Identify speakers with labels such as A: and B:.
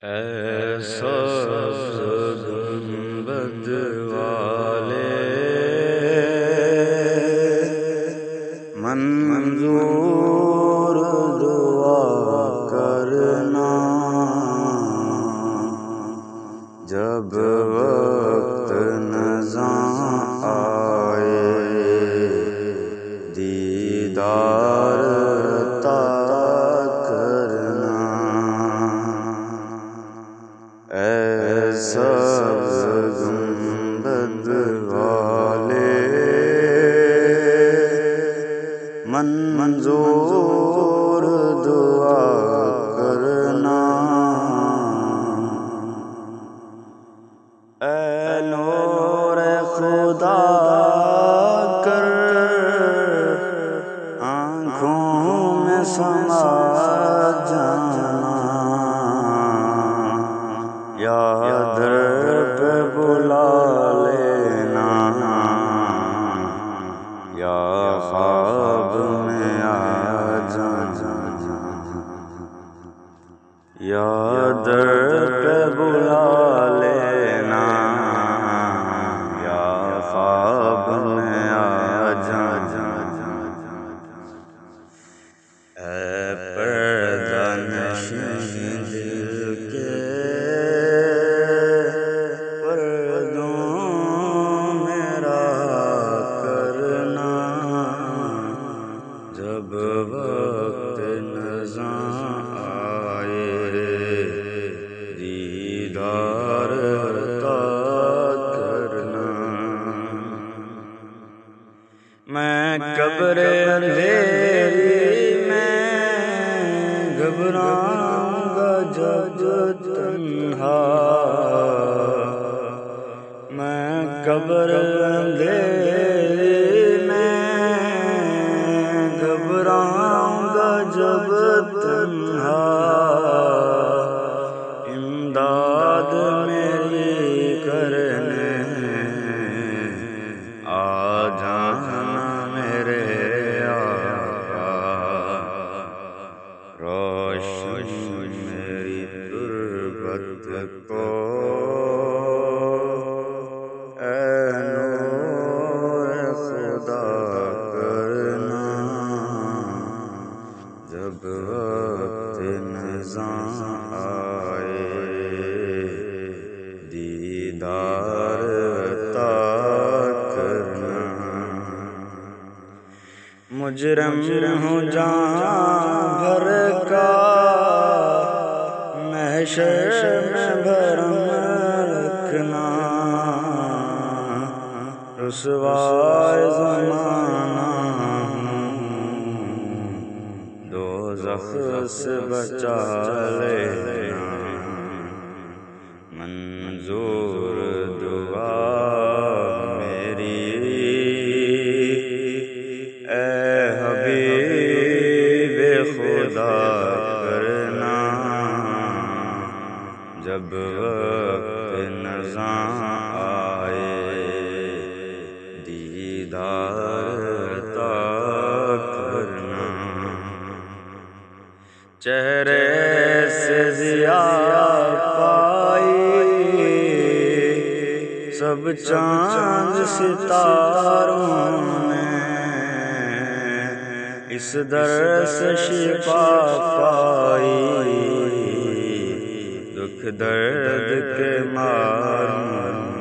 A: اے سبز گنبد والے منظور دعا کرنا، جب وقت نزاع آئے دیدار عطا کرنا۔ اے سبز گنبد والے منظور دعا کرنا، اے نور خدا کر آنکھوں میں سما جانا، یا در پہ بلا لینا، یا خواب میں آ جانا، یا در پہ بلا لینا، یا خواب میں آ جانا۔ اے پردہ نشین دل کے پردوں میرا کرنا، جب وقت نزاع آئے دیدار عطا کرنا۔ میں قبر اندھیری میں گھبراؤں گا جب تنہا، میں قبر اندھیری میں گھبراؤں گا جب تنہا، امداد میری کرنے آ جانا میرے آقا، روشن میری تربت کو اے نور خدا کرنا، جب وقت نزاع آئے دیدار عطا کرنا۔ مجرم ہوں جان بھر کا محشر میں بھرم رکھنا، رسوائے زمانہ دوزخ سے بچا لینا، منظور دعا میری اے حبیب خدا کرنا، جب وقت نزاع آئے دیدار عطا کرنا۔ چہرے سے ضیاء پائی سب چاند ستاروں نے، اس در سے شفا پائی دکھ درد کے ماروں